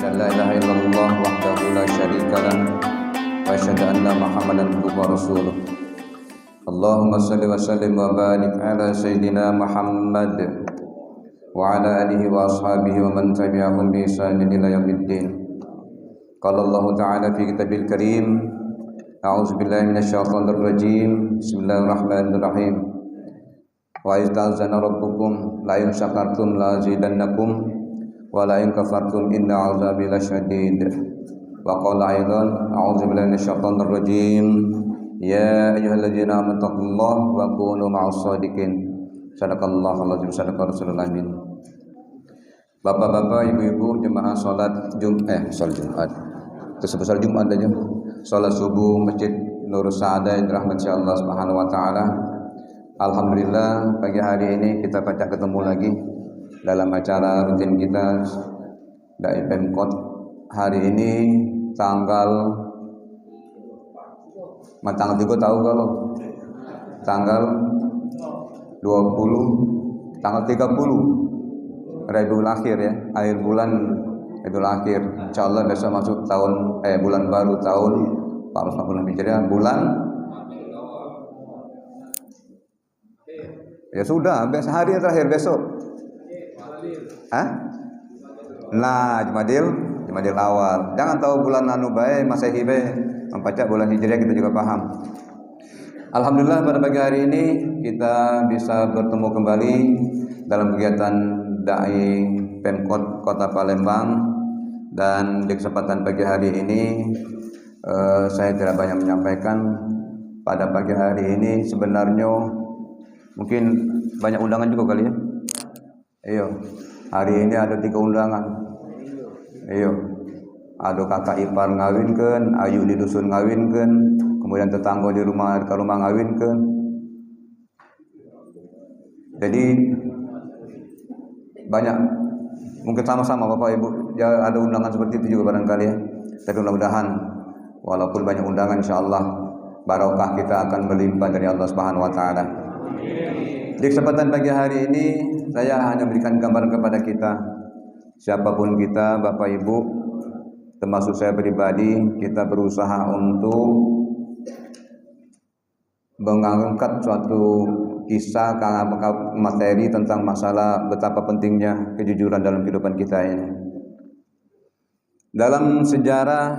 أشهد أن لا إله إلا الله وحده لا شريك له وأشهد أن محمدا عبده ورسوله اللهم صل وسلم وبارك على سيدنا محمد وعلى آله وأصحابه ومن تبعهم بإحسان إلى يوم الدين قال الله تعالى في كتابه الكريم أعوذ بالله من الشيطان الرجيم بسم الله الرحمن الرحيم وإذ تأذن ربكم لئن شكرتم لأزيدنكم ولئن كفرتم إن عذابي لشديد وقال أيضا أعوذ بالله من الشيطان الرجيم يا أيها الذين آمنوا اتقوا الله وكونوا مع الصادقين sadaqallahul azim sadaqa rasulul amin. Bapak-bapak, ibu-ibu, jemaah salat Jumat, sebesar Jumat aja. Salat subuh Masjid Nurus Sa'adah dirahmati Allah Subhanahu wa taala. Alhamdulillah pagi hari ini kita pada ketemu lagi dalam acara rutin kita dari Pemkot. Hari ini tanggal 3 tahu kalau tanggal 20 tanggal 30 Rabiul Akhir ya, akhir bulan Rabiul Akhir. Insyaallah besok masuk tahun bulan baru tahun 1440 Hijriah, bulan ya sudah, hari terakhir besok. Nah, Jumadil awal. Jangan tahu bulan anu bae Masehi bae, membaca bulan Hijriah kita juga paham. Alhamdulillah pada pagi hari ini kita bisa bertemu kembali dalam kegiatan Dai Pemkot Kota Palembang, dan di kesempatan pagi hari ini saya tidak banyak menyampaikan. Pada pagi hari ini sebenarnya mungkin banyak undangan juga kali ya. Iyo, hari ini ada 3 undangan. Iyo, ada kakak ipar ngawinkeun, ayu di dusun ngawinkeun, kemudian tetangga di rumah ke rumah ngawinkeun. Jadi banyak, mungkin sama-sama Bapak Ibu ya ada undangan seperti itu juga barangkali ya. Tapi mudah-mudahan walaupun banyak undangan, insyaallah barokah kita akan melimpah dari Allah Subhanahu wa taala. Di kesempatan pagi hari ini saya hanya berikan gambaran kepada kita, siapapun kita, Bapak Ibu, termasuk saya pribadi, kita berusaha untuk mengangkat suatu kisah materi tentang masalah betapa pentingnya kejujuran dalam kehidupan kita ini. Dalam sejarah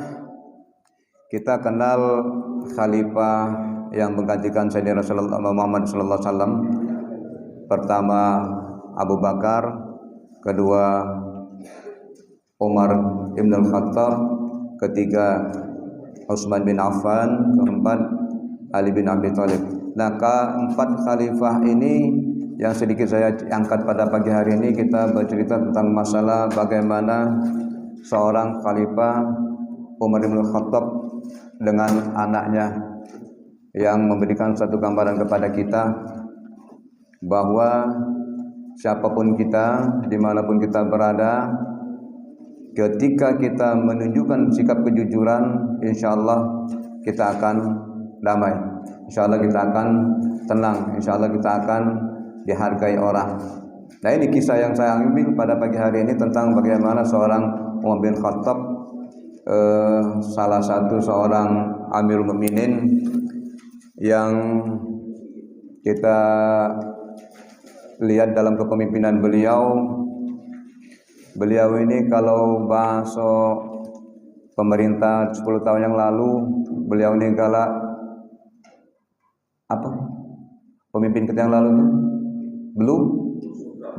kita kenal khalifah yang menggantikan Sayyidina Rasulullah Muhammad sallallahu alaihi wasallam. Pertama Abu Bakar, kedua Umar Ibn Al-Khattab, ketiga Utsman bin Affan, keempat Ali bin Abi Thalib. Nah, keempat khalifah ini yang sedikit saya angkat pada pagi hari ini, kita bercerita tentang masalah bagaimana seorang khalifah Umar bin Khattab dengan anaknya yang memberikan satu gambaran kepada kita bahwa siapapun kita, dimanapun kita berada, ketika kita menunjukkan sikap kejujuran, insyaallah kita akan damai, insyaallah kita akan tenang, insyaallah kita akan dihargai orang. Nah, ini kisah yang saya ambil pada pagi hari ini tentang bagaimana seorang Umar bin Khattab, salah satu seorang Amirul Mukminin yang kita lihat dalam kepemimpinan beliau. Beliau ini kalau bahasa pemerintah 10 tahun yang lalu, beliau ini galak apa? Pemimpin kita yang lalu itu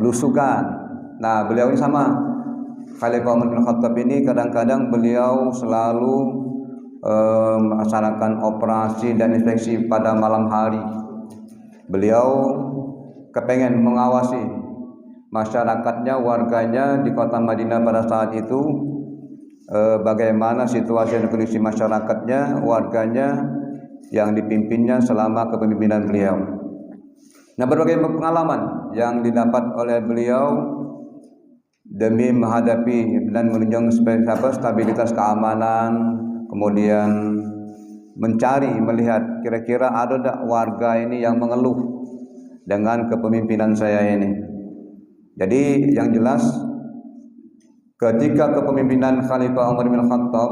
belusukan. Nah, beliau ini sama Khalifah Umar bin Khattab ini, kadang-kadang beliau selalu melaksanakan operasi dan inspeksi pada malam hari. Beliau kepengen mengawasi masyarakatnya, warganya di kota Madinah pada saat itu, bagaimana situasi dan kondisi masyarakatnya, warganya yang dipimpinnya selama kepemimpinan beliau. Nah, berbagai pengalaman yang didapat oleh beliau demi menghadapi dan menunjang stabilitas keamanan, kemudian melihat kira-kira ada tak warga ini yang mengeluh dengan kepemimpinan saya ini. Jadi yang jelas ketika kepemimpinan Khalifah Umar bin Khattab,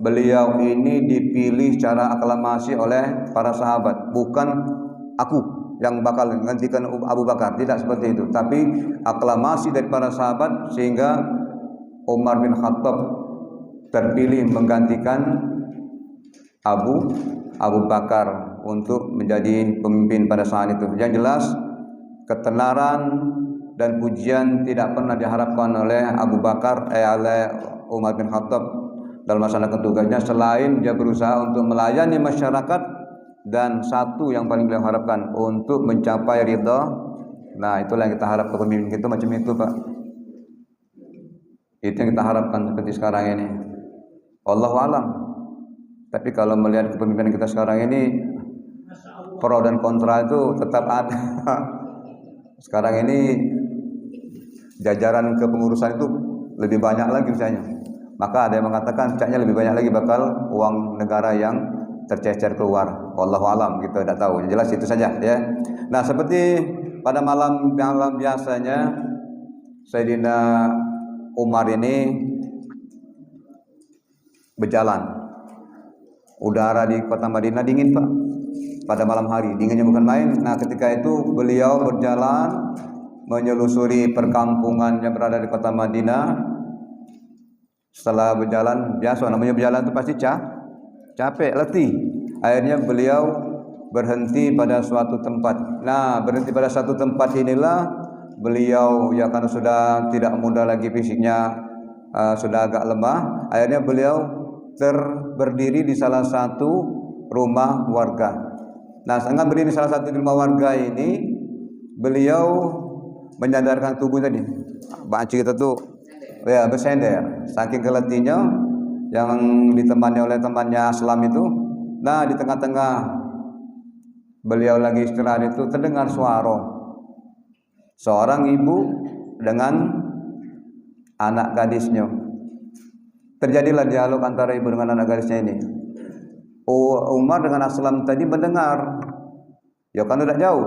beliau ini dipilih secara aklamasi oleh para sahabat, bukan aku yang bakal menggantikan Abu Bakar, tidak seperti itu, tapi aklamasi dari para sahabat sehingga Umar bin Khattab terpilih menggantikan Abu Bakar untuk menjadi pemimpin pada saat itu. Yang jelas ketenaran dan pujian tidak pernah diharapkan oleh Abu Bakar oleh Umar bin Khattab dalam melaksanakan tugasnya, selain dia berusaha untuk melayani masyarakat, dan satu yang paling beliau harapkan untuk mencapai ridha. Nah, itulah yang kita harap kepemimpinan kita macam itu, Pak. Itu yang kita harapkan seperti sekarang ini. Wallahu alam. Tapi kalau melihat kepemimpinan kita sekarang ini, pro dan kontra itu tetap ada. Sekarang ini jajaran kepengurusan itu lebih banyak lagi misalnya. Maka ada yang mengatakan caknya lebih banyak lagi bakal uang negara yang tercecer keluar. Wallahu alam, gitu, tidak tahu. Yang jelas itu saja ya. Nah, seperti pada malam biasanya Sayyidina Umar ini berjalan. Udara di kota Madinah dingin, Pak. Pada malam hari, dinginnya bukan main. Nah, ketika itu beliau berjalan menyelusuri perkampungan yang berada di kota Madinah. Setelah berjalan, biasa namanya berjalan itu pasti capek, letih. Akhirnya beliau berhenti pada suatu tempat. Nah, berhenti pada suatu tempat inilah beliau, ya karena sudah tidak muda lagi fisiknya, sudah agak lemah. Akhirnya beliau berdiri di salah satu rumah warga. Nah, sangat berdiri di salah satu rumah warga ini, beliau menyadarkan tubuh tadi. Banci kita tuh ya bersender, saking keletihnya yang ditemani oleh temannya Aslam itu. Nah, di tengah-tengah beliau lagi istirahat itu terdengar suara seorang ibu dengan anak gadisnya. Terjadilah dialog antara ibu dengan anak gadisnya ini. Umar dengan Aslam tadi mendengar, ya kan udah jauh,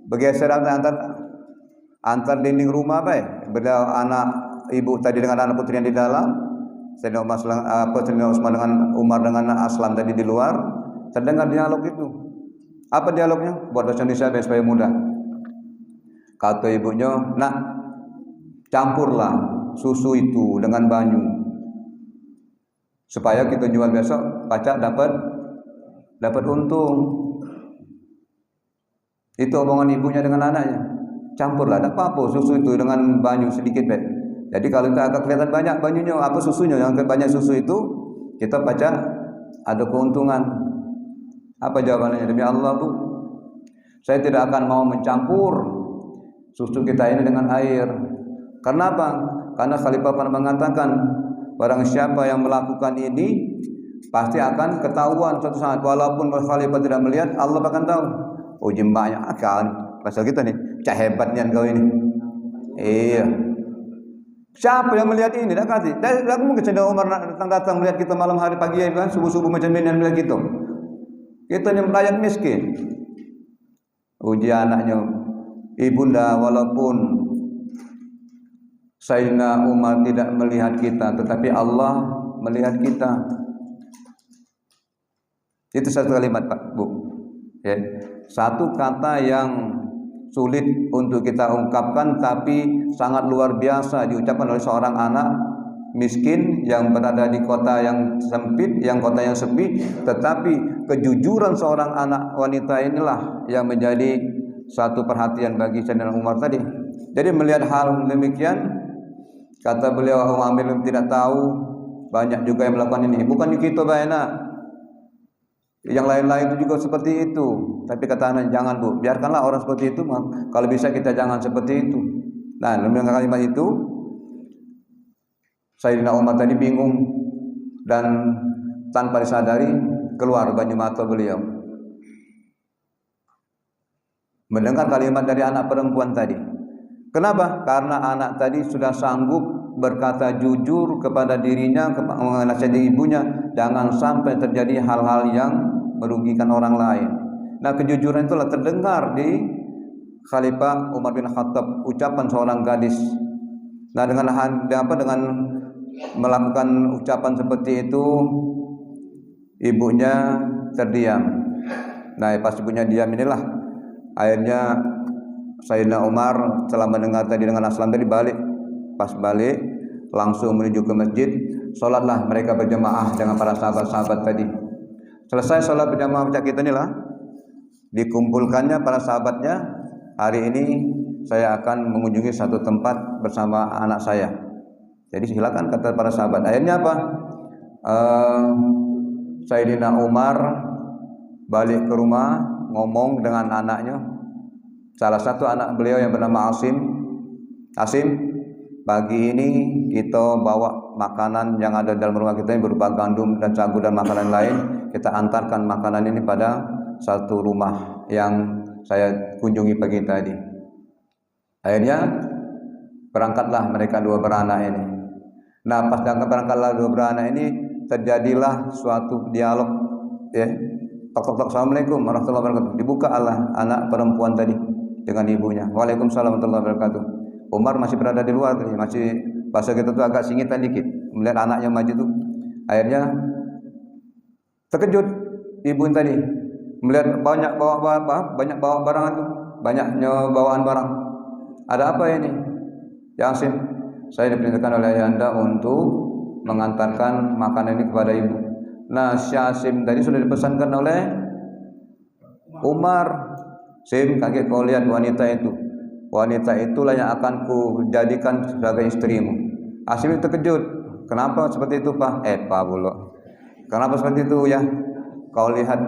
bergeser antar dinding rumah, beliau anak ibu tadi dengan anak putrinya di dalam, Sayyidina Utsman dengan Umar dengan Aslam tadi di luar. Terdengar dialog itu. Apa dialognya? Buat bahasa Indonesia supaya mudah. Kata ibunya, "Nak, campurlah susu itu dengan banyu supaya kita jual besok, pacak dapat untung." Itu omongan ibunya dengan anaknya. Campurlah, tak apa-apa susu itu dengan banyu sedikit, Jadi kalau kita agak kelihatan banyak banyunya, apa susunya, yang banyak susu itu kita pacak ada keuntungan. Apa jawabannya? Demi Allah, Bu, saya tidak akan mau mencampur susu kita ini dengan air. Karena apa? Karena Khalifah pernah mengatakan, barang siapa yang melakukan ini pasti akan ketahuan suatu saat. Walaupun Khalifah tidak melihat, Allah akan tahu. Oh, jembaknya akal pasal kita nih, cak hebatnya kau ini. Iya. Siapa yang melihat ini? Dah kasih. Dah mungkin Sayyidina Umar datang melihat kita malam hari pagi ya kan, subuh-subuh macam ini dan melihat gitu. Kita yang rakyat miskin. Uji anaknya, ibunda, walaupun Sayyidina Umar tidak melihat kita, tetapi Allah melihat kita. Itu satu kalimat, Pak, Bu. Ya. Satu kata yang sulit untuk kita ungkapkan, tapi sangat luar biasa diucapkan oleh seorang anak miskin yang berada di kota yang sempit, yang kota yang sepi, tetapi kejujuran seorang anak wanita inilah yang menjadi satu perhatian bagi Sayyidina Umar tadi. Jadi melihat hal demikian, kata beliau, Umar tidak tahu banyak juga yang melakukan ini. Bukan kita banyak, yang lain-lain itu juga seperti itu. Tapi kata anak, jangan, Bu, biarkanlah orang seperti itu. Kalau bisa kita jangan seperti itu. Nah, dalam kalimat itu Sayyidina Umar tadi bingung dan tanpa disadari keluar banyu mata beliau mendengar kalimat dari anak perempuan tadi. Kenapa? Karena anak tadi sudah sanggup berkata jujur kepada dirinya, menasihati ibunya, jangan sampai terjadi hal-hal yang merugikan orang lain. Nah, kejujuran itulah terdengar di Khalifah Umar bin Khattab, ucapan seorang gadis Nah dengan melakukan ucapan seperti itu, ibunya terdiam. Nah pas ibunya diam inilah akhirnya Sayyidina Umar setelah mendengar tadi dengan aslam tadi balik. Pas balik langsung menuju ke masjid, sholatlah mereka berjamaah dengan para sahabat-sahabat tadi. Selesai sholat berjamaah macam kita inilah, dikumpulkannya para sahabatnya, hari ini saya akan mengunjungi satu tempat bersama anak saya. Jadi silakan kata para sahabat. Akhirnya apa? Sayyidina Umar balik ke rumah ngomong dengan anaknya. Salah satu anak beliau yang bernama Asim, pagi ini kita bawa makanan yang ada dalam rumah kita ini berupa gandum dan sagu dan makanan lain. Kita antarkan makanan ini pada satu rumah yang saya kunjungi pagi tadi. Akhirnya berangkatlah mereka dua beranak ini. Nah pas berangkatlah dua beranak ini terjadilah suatu dialog, ya. Tok-tok, assalamualaikum warahmatullahi wabarakatuh. Dibuka Allah anak perempuan tadi dengan ibunya. Waalaikumsalam warahmatullahi wabarakatuh. Umar masih berada di luar, masih bahasa kita tuh agak singitan dikit melihat anaknya maju tuh. Akhirnya terkejut ibu tadi melihat banyak bawa barang itu, banyaknya bawaan barang. Ada apa ini? Ya Asim, saya diperintahkan oleh Ayahanda untuk mengantarkan makanan ini kepada ibu. Nah, Syasim tadi sudah dipesankan oleh Umar. Sim, kaget kau lihat wanita itu. Wanita itulah yang akan ku jadikan sebagai istrimu. Asim itu terkejut. Kenapa seperti itu, Pak? Pak Bulo. Kenapa seperti itu ya? Kau lihat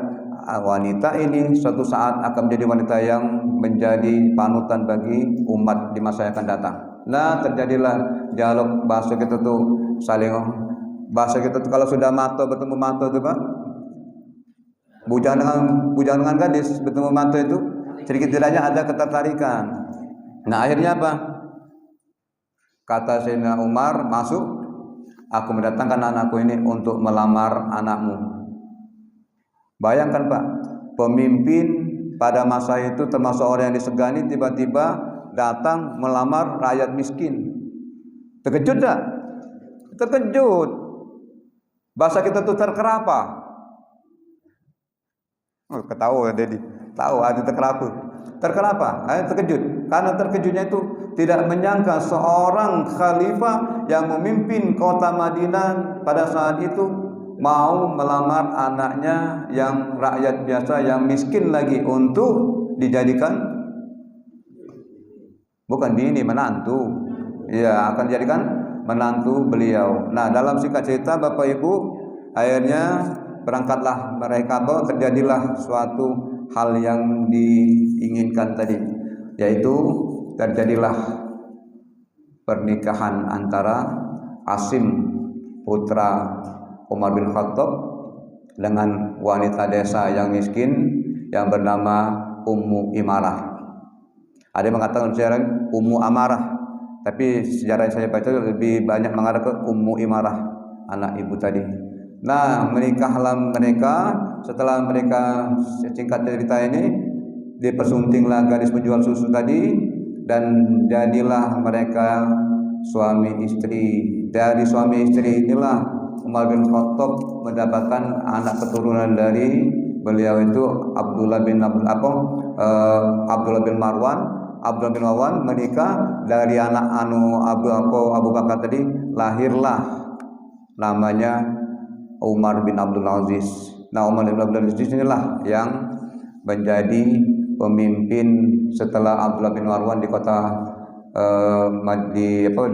wanita ini suatu saat akan menjadi wanita yang menjadi panutan bagi umat di masa yang akan datang. Nah, terjadilah dialog bahasa kita tuh saling bahasa kita tuh kalau sudah mato bertemu mato itu Pak, bujang dengan gadis bertemu mato itu sedikit tidaknya ada ketertarikan. Nah akhirnya apa? Kata Sayyidina Umar, masuk, aku mendatangkan anakku ini untuk melamar anakmu. Bayangkan Pak, pemimpin pada masa itu termasuk orang yang disegani tiba-tiba datang melamar rakyat miskin. Terkejut tak? Terkejut. Bahasa kita tuh terkerapa. Ketahu ya Dedi. Tahu arti terkerapa. Terkerapa, terkejut. Karena terkejutnya itu tidak menyangka seorang khalifah yang memimpin kota Madinah pada saat itu mau melamar anaknya yang rakyat biasa, yang miskin lagi untuk dijadikan bukan bini, menantu. Ya, akan dijadikan menantu beliau. Nah, dalam singkat cerita Bapak Ibu, akhirnya berangkatlah mereka, terjadilah suatu hal yang diinginkan tadi, yaitu terjadilah pernikahan antara Asim putra Umar bin Khattab dengan wanita desa yang miskin yang bernama Ummu Imarah. Ada yang mengatakan sejarah Ummu Amarah, tapi sejarah yang saya baca lebih banyak mengarah ke Ummu Imarah, anak ibu tadi. Nah, menikahlah mereka. Setelah mereka, singkat cerita ini, dipersuntinglah gadis penjual susu tadi, dan jadilah mereka suami istri. Dari suami istri inilah Umar bin Khattab mendapatkan anak keturunan dari beliau itu Abdullah bin Marwan. Abdullah bin Marwan menikah dari anak Abu Bakar tadi, lahirlah namanya Umar bin Abdul Aziz. Nah, Umar bin Abdul Aziz inilah yang menjadi pemimpin setelah Abdullah bin Marwan di kota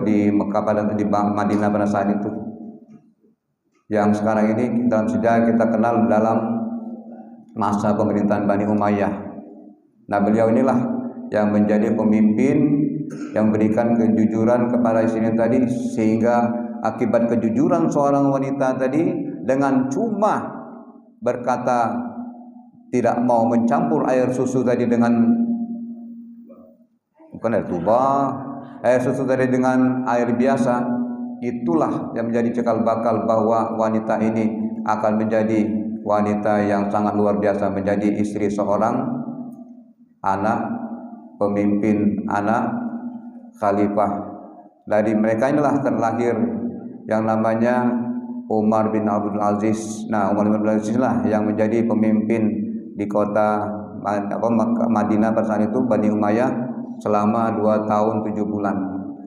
di Mekah di Madinah pada saat itu. Yang sekarang ini dalam sejarah kita kenal dalam masa pemerintahan Bani Umayyah. Nah, beliau inilah yang menjadi pemimpin yang berikan kejujuran kepada istrinya tadi, sehingga akibat kejujuran seorang wanita tadi dengan cuma berkata tidak mau mencampur air susu tadi dengan bukan air tuba, air susu tadi dengan air biasa, itulah yang menjadi cikal bakal bahwa wanita ini akan menjadi wanita yang sangat luar biasa, menjadi istri seorang anak pemimpin, anak khalifah Dari mereka inilah terlahir yang namanya Umar bin Abdul Aziz. Nah, Umar bin Abdul Aziz lah yang menjadi pemimpin di kota Madinah pada saat itu, Bani Umayyah, selama 2 tahun 7 bulan.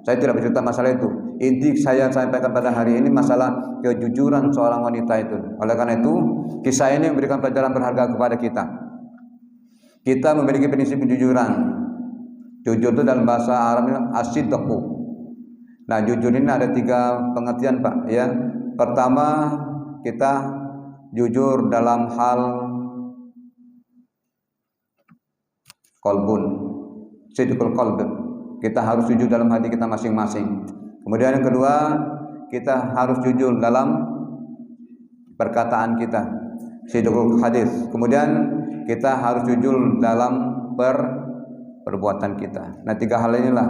Saya tidak bercerita masalah itu. Inti saya sampaikan pada hari ini masalah kejujuran seorang wanita itu. Oleh karena itu, kisah ini memberikan pelajaran berharga kepada kita. Kita memiliki prinsip kejujuran. Jujur itu dalam bahasa Arabnya as-sidqu. Nah, jujur ini ada 3 pengertian, Pak, ya. Pertama, kita jujur dalam hal qalbun, sidqul qalb. Kita harus jujur dalam hati kita masing-masing. Kemudian yang kedua, kita harus jujur dalam perkataan kita, sidqul hadis. Kemudian kita harus jujur dalam perbuatan kita. Nah, 3 hal inilah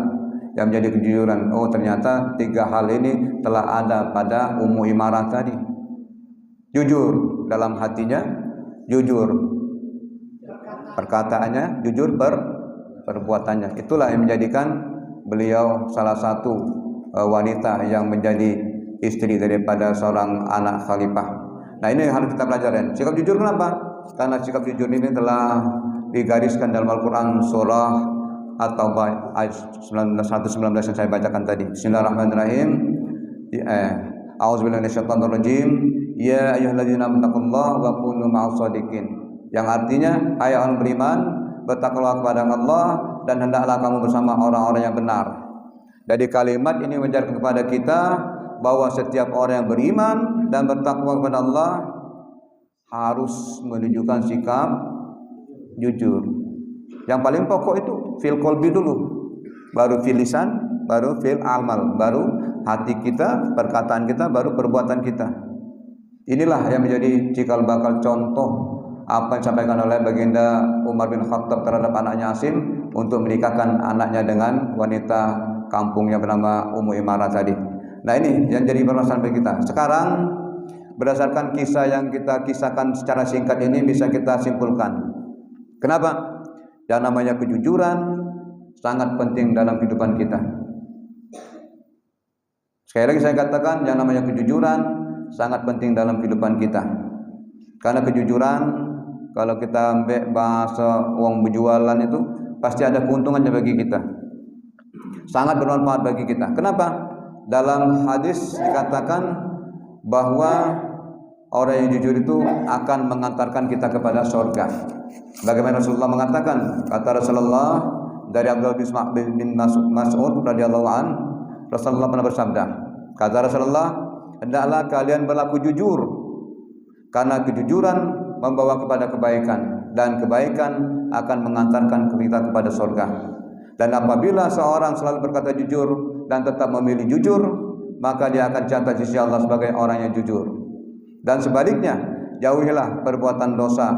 yang menjadi kejujuran. Oh, ternyata 3 hal ini telah ada pada Ummu Imarah tadi. Jujur dalam hatinya, jujur perkataannya, jujur perbuatannya. Itulah yang menjadikan beliau salah satu wanita yang menjadi istri daripada seorang anak khalifah. Nah, ini yang harus kita pelajari. Sikap jujur kenapa? Karena sikap jujur ini telah digariskan dalam Al-Quran surah At-Taubah ayat 119 yang saya bacakan tadi. Bismillahirrahmanirrahim. A'udzubillahi minasyaitonir rajim. Ya ayyuhalladzina amanu taqullaha wa kunu ma'as shadiqin. Yang artinya, hai orang beriman, bertakwalah kepada Allah dan hendaklah kamu bersama orang-orang yang benar. Jadi kalimat ini mengajarkan kepada kita bahwa setiap orang yang beriman dan bertakwa kepada Allah harus menunjukkan sikap jujur. Yang paling pokok itu fil qalbi dulu, baru fil lisan, baru fil amal, baru hati kita, perkataan kita, baru perbuatan kita. Inilah yang menjadi cikal bakal contoh apa yang disampaikan oleh baginda Umar bin Khattab terhadap anaknya Asim untuk menikahkan anaknya dengan wanita kampung yang bernama Ummu Imarah tadi. Nah, ini yang jadi permasalahan bagi kita. Sekarang berdasarkan kisah yang kita kisahkan secara singkat ini bisa kita simpulkan. Kenapa? Yang namanya kejujuran sangat penting dalam kehidupan kita. Sekali lagi saya katakan, yang namanya kejujuran sangat penting dalam kehidupan kita. Karena kejujuran, kalau kita ambil bahasa uang berjualan itu, pasti ada keuntungannya bagi kita. Sangat bermanfaat bagi kita. Kenapa? Dalam hadis dikatakan bahwa orang yang jujur itu akan mengantarkan kita kepada surga. Bagaimana Rasulullah mengatakan? Kata Rasulullah dari Abdullah bin Mas'ud radhiyallahu an, Rasulullah pernah bersabda, kata Rasulullah, hendaklah kalian berlaku jujur, karena kejujuran membawa kepada kebaikan, dan kebaikan akan mengantarkan kita kepada surga. Dan apabila seorang selalu berkata jujur dan tetap memilih jujur, maka dia akan catat di sisi Allah sebagai orang yang jujur. Dan sebaliknya, jauhilah perbuatan dosa,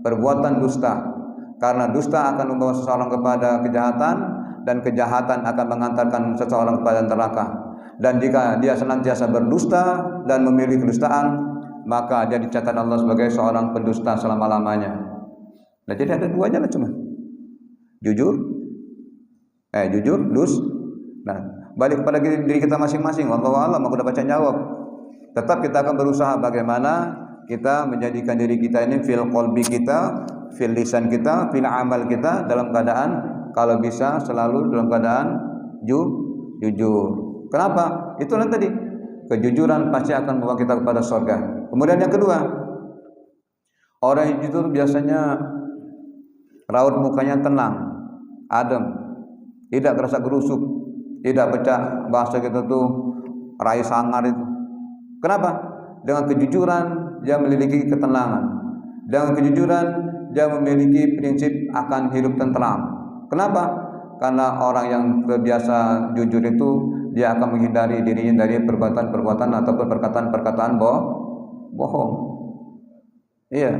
perbuatan dusta, karena dusta akan membawa seseorang kepada kejahatan, dan kejahatan akan mengantarkan seseorang kepada neraka. Dan jika dia senantiasa berdusta dan memilih kedustaan, maka dia dicatat Allah sebagai seorang pendusta selama-lamanya. Nah, jadi ada duanya lah cuma jujur, Nah, balik kepada diri kita masing-masing. Wallahu a'lam, aku udah baca jawab. Tetap kita akan berusaha bagaimana kita menjadikan diri kita ini fil qalbi kita, fil lisan kita, fil amal kita dalam keadaan kalau bisa selalu dalam keadaan jujur. Kenapa? Itulah tadi. Kejujuran pasti akan membawa kita kepada surga. Kemudian yang kedua, orang yang jujur biasanya raut mukanya tenang, adem, tidak terasa gerusuk, tidak pecah, bahasa kita tuh rai sangar itu. Kenapa? Dengan kejujuran dia memiliki ketenangan. Dengan kejujuran dia memiliki prinsip akan hidup tenteram. Kenapa? Karena orang yang terbiasa jujur itu dia akan menghindari dirinya dari perbuatan-perbuatan ataupun perkataan-perkataan bohong. Iya.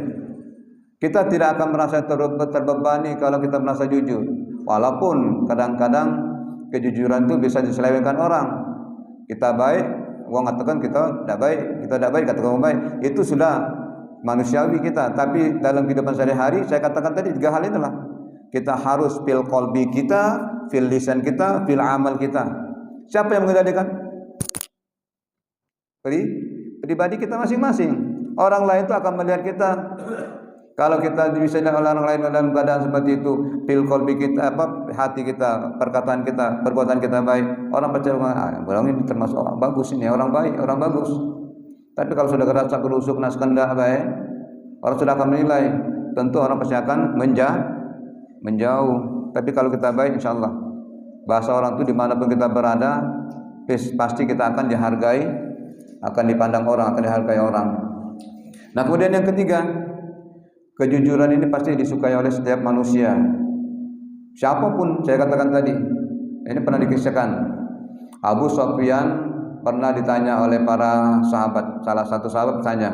Kita tidak akan merasa terbebani kalau kita merasa jujur. Walaupun kadang-kadang kejujuran itu bisa diselewengkan orang. Kita baik, orang katakan kita tidak baik, katakan baik. Itu sudah manusiawi kita. Tapi dalam kehidupan sehari-hari, saya katakan tadi 3 hal itulah. Kita harus fil qalbi kita, fil lisan kita, fil amal kita. Siapa yang mengendalikan? Pribadi kita masing-masing. Orang lain itu akan melihat kita. Kalau kita bisa dengan orang lain dalam keadaan seperti itu, fil qalbi kita, hati kita, perkataan kita, perbuatan kita baik, orang percaya, orang ini termasuk orang bagus ini, orang baik, orang bagus. Tapi kalau sudah kerasa kerusuk nas kendak baik, orang sudah akan menilai. Tentu orang pasti akan menjauh. Tapi kalau kita baik, insya Allah, bahasa orang itu dimanapun kita berada, pasti kita akan dihargai, akan dipandang orang, akan dihargai orang. Nah, kemudian yang ketiga, kejujuran ini pasti disukai oleh setiap manusia. Siapapun, saya katakan tadi, ini pernah dikisahkan. Abu Sufyan pernah ditanya oleh para sahabat. Salah satu sahabat bertanya,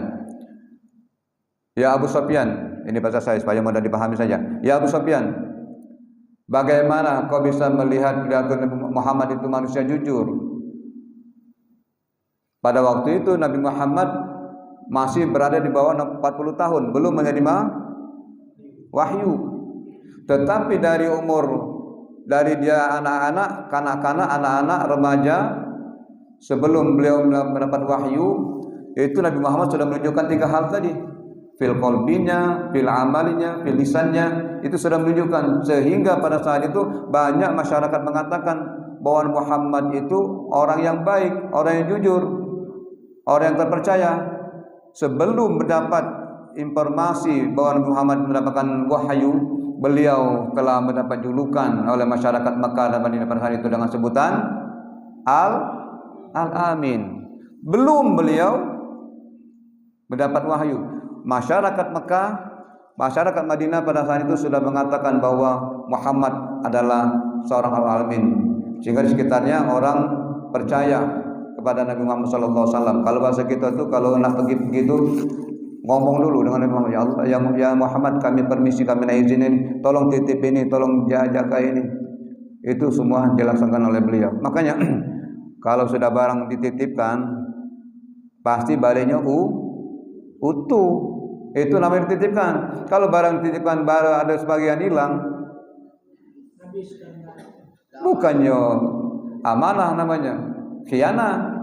"Ya Abu Sufyan," ini bahasa saya supaya mudah dipahami saja. "Ya Abu Sufyan, bagaimana kau bisa melihat Nabi Muhammad itu manusia jujur?" Pada waktu itu Nabi Muhammad masih berada di bawah 40 tahun, belum menerima wahyu. Tetapi dari dia anak-anak, kanak-kanak, anak-anak, remaja, sebelum beliau mendapat wahyu, itu Nabi Muhammad sudah menunjukkan 3 hal tadi. Fil qalbinya, fil amalinya, fil lisannya, itu sudah menunjukkan. Sehingga pada saat itu banyak masyarakat mengatakan bahwa Muhammad itu orang yang baik, orang yang jujur, orang yang terpercaya. Sebelum mendapat informasi bahwa Nabi Muhammad mendapatkan wahyu, beliau telah mendapat julukan oleh masyarakat Mekah dan Madinah pada hari itu dengan sebutan Al-Amin. Belum beliau mendapat wahyu, masyarakat Mekah, masyarakat Madinah pada saat itu sudah mengatakan bahwa Muhammad adalah seorang Al-Amin, sehingga di sekitarnya orang percaya kepada Nabi Muhammad SAW. Kalau bahasa kita tuh kalau nak pergi begitu, ngomong dulu dengan Nabi Muhammad, "Ya Allah, ya Muhammad, kami permisi, kami izin ini, tolong titip ini, tolong jaga ini." Itu semua dilaksanakan oleh beliau. Makanya kalau sudah barang dititipkan, pasti baliknya utuh. Itu namanya dititipkan. Kalau barang dititipkan baru ada sebagian hilang, bukannya amanah, namanya khianat.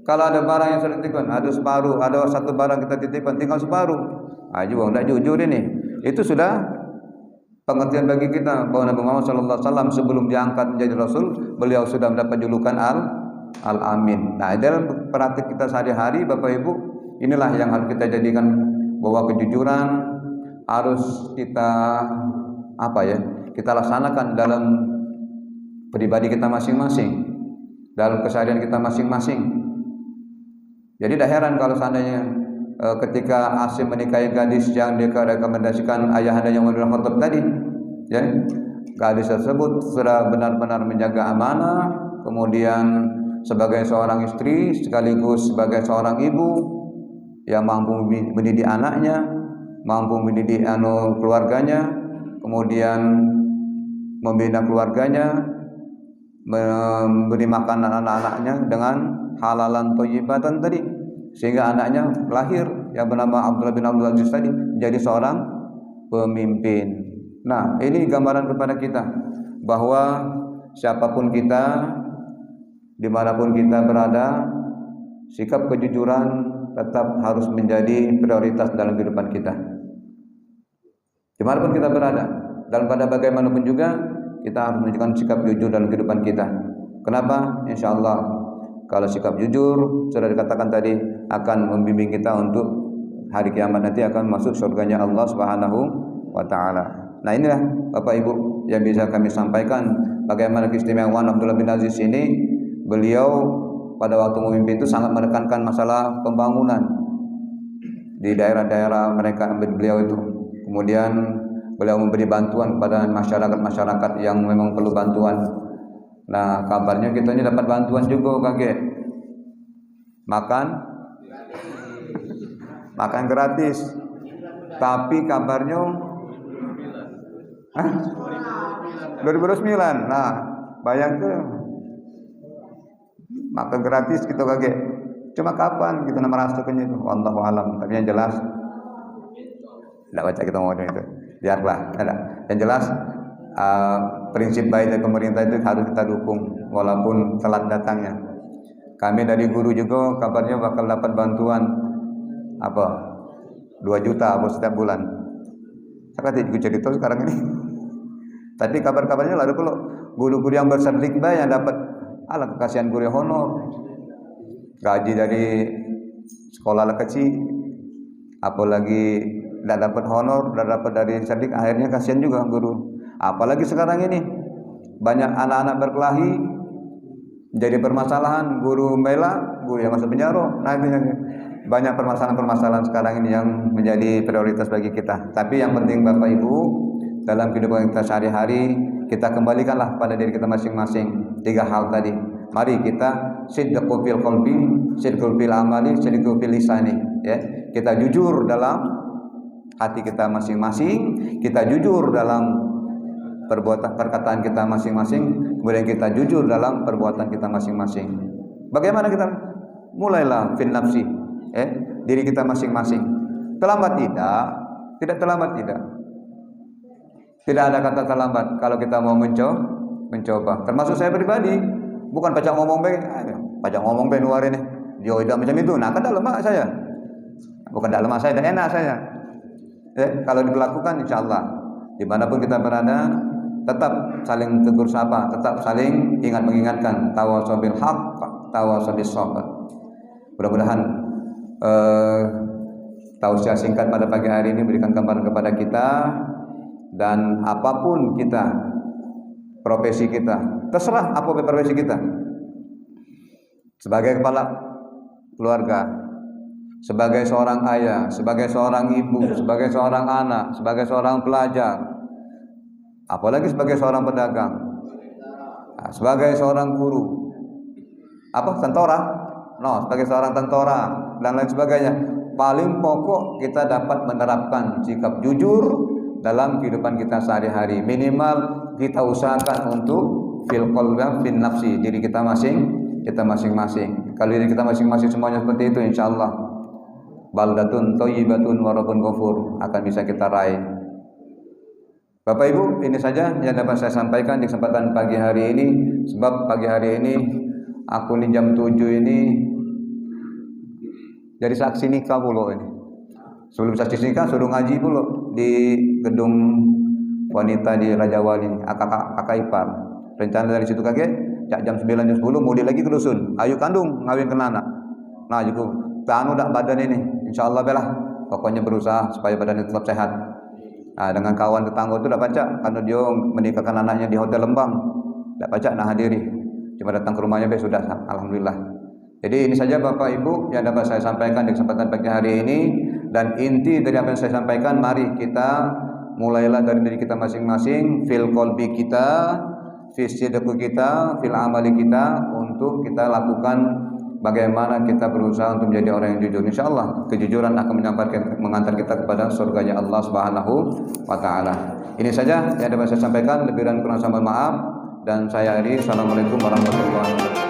Kalau ada barang yang sudah dititipkan, ada separuh, ada satu barang kita titipkan, tinggal separuh, juga tidak jujur ini. Itu sudah pengertian bagi kita bahwa Nabi Muhammad SAW sebelum diangkat menjadi Rasul, beliau sudah mendapat julukan Al-Amin. Nah, dalam praktik kita sehari-hari, Bapak Ibu, inilah yang harus kita jadikan, bahwa kejujuran harus kita kita laksanakan dalam pribadi kita masing-masing, dalam keseharian kita masing-masing. Jadi tidak heran kalau seandainya ketika Asim menikahi gadis yang direkomendasikan ayahandanya Umar bin Khattab tadi, ya, gadis tersebut sudah benar-benar menjaga amanah, kemudian sebagai seorang istri sekaligus sebagai seorang ibu yang mampu mendidik anaknya, mampu mendidik keluarganya, kemudian membina keluarganya, memberi makan anak-anaknya dengan halalan thayyibatan tadi, sehingga anaknya lahir yang bernama Abdullah bin Abdul Aziz tadi menjadi seorang pemimpin. Nah, ini gambaran kepada kita bahwa siapapun kita, dimanapun kita berada, sikap kejujuran tetap harus menjadi prioritas dalam kehidupan kita. Dimanapun kita berada, dalam keadaan bagaimanapun juga, kita harus menunjukkan sikap jujur dalam kehidupan kita. Kenapa? Insya Allah, kalau sikap jujur sudah dikatakan tadi akan membimbing kita untuk hari kiamat nanti akan masuk surganya Allah Subhanahu wa taala. Nah, inilah Bapak Ibu yang bisa kami sampaikan bagaimana keistimewaan Abdullah bin Aziz ini. Beliau pada waktu memimpin itu sangat menekankan masalah pembangunan di daerah-daerah mereka beliau itu. Kemudian beliau memberi bantuan kepada masyarakat-masyarakat yang memang perlu bantuan. Nah, kabarnya kita ini dapat bantuan juga, kakek. Makan gratis. Tapi kabarnya 2009. Nah, bayangkan makan gratis gitu, kakek. Cuma kapan kita merasukannya itu? Wallahu alam. Tapi yang jelas tidak baca kita mau itu. Biarlah. Yang jelas prinsip baik dari pemerintah itu harus kita dukung walaupun telat datangnya. Kami dari guru juga kabarnya bakal dapat bantuan 2 juta setiap bulan. Saya tidak cerita sekarang ini. Tapi kabar-kabarnya lalu kalau guru-guru yang bersertifikat yang dapat kekasihan guru honor, gaji dari sekolah kecil, apalagi tidak dapat honor, tidak dapat dari sertifikat, akhirnya kasihan juga guru. Apalagi sekarang ini banyak anak-anak berkelahi, jadi permasalahan, guru membela, guru yang masuk penjara. Nah, itu banyak permasalahan-permasalahan sekarang ini yang menjadi prioritas bagi kita. Tapi yang penting Bapak Ibu, dalam kehidupan kita sehari-hari, kita kembalikanlah pada diri kita masing-masing 3 hal tadi. Mari kita sidqu fil qalbi, sidqu fil amali, sidqu fil lisani, ya. Kita jujur dalam hati kita masing-masing, kita jujur dalam perkataan kita masing-masing, kemudian kita jujur dalam perbuatan kita masing-masing. Bagaimana kita? Mulailah fin nafsi, diri kita masing-masing. Terlambat tidak terlambat tidak. Tidak ada kata terlambat kalau kita mau mencoba. Termasuk saya pribadi, bukan pacak ngomong luar ini. Dia tidak macam itu. Nah, kan dah lemah saya. Bukan dah lemah saya, dah enak saya. Kalau dilakukan insyaallah dimanapun kita berada, tetap saling tegur sapa, tetap saling mengingatkan, tawasau bil haq, tawasau bis sabr. Mudah-mudahan tausiah singkat pada pagi hari ini berikan gambaran kepada kita. Dan apapun kita, profesi kita, terserah apa profesi kita, sebagai kepala keluarga, sebagai seorang ayah, sebagai seorang ibu, sebagai seorang anak, sebagai seorang pelajar, apalagi sebagai seorang pedagang, sebagai seorang guru, sebagai seorang tentara dan lain sebagainya. Paling pokok kita dapat menerapkan sikap jujur dalam kehidupan kita sehari-hari. Minimal kita usahakan untuk fil qalbi fin nafsi, diri kita masing-masing. Kalau diri kita masing-masing semuanya seperti itu, insyaallah baldatun thayyibatun wa rabbun ghafur akan bisa kita raih. Bapak Ibu, ini saja yang dapat saya sampaikan di kesempatan pagi hari ini. Sebab pagi hari ini aku di jam 7 ini jadi saksi nikah pula ini. Sebelum saksi nikah suruh ngaji pula di gedung wanita di Raja Wali, kakak ipar. Rencana dari situ kakek jam 9 jam 10 mau dia lagi ke dusun. Ayu kandung ngawin ke anak. Nah, juga tanu dak badan ini. Insyaallah belah. Pokoknya berusaha supaya badannya tetap sehat. Nah, dengan kawan tetangga itu dak pacak karena dia menikahkan anaknya di Hotel Lembang. Dak pacak nak hadiri. Cuma datang ke rumahnya sudah, alhamdulillah. Jadi ini saja Bapak Ibu yang dapat saya sampaikan di kesempatan pagi hari ini. Dan inti dari apa yang saya sampaikan, mari kita mulailah dari diri kita masing-masing, fil qalbi kita, fil sidqi kita, fil amali kita, untuk kita lakukan bagaimana kita berusaha untuk menjadi orang yang jujur. Insyaallah kejujuran akan mengantar kita kepada surganya Allah Subhanahu wa taala. Ini saja yang dapat saya sampaikan, lebih dan kurang saya mohon maaf, dan saya Ari. Assalamualaikum warahmatullahi wabarakatuh.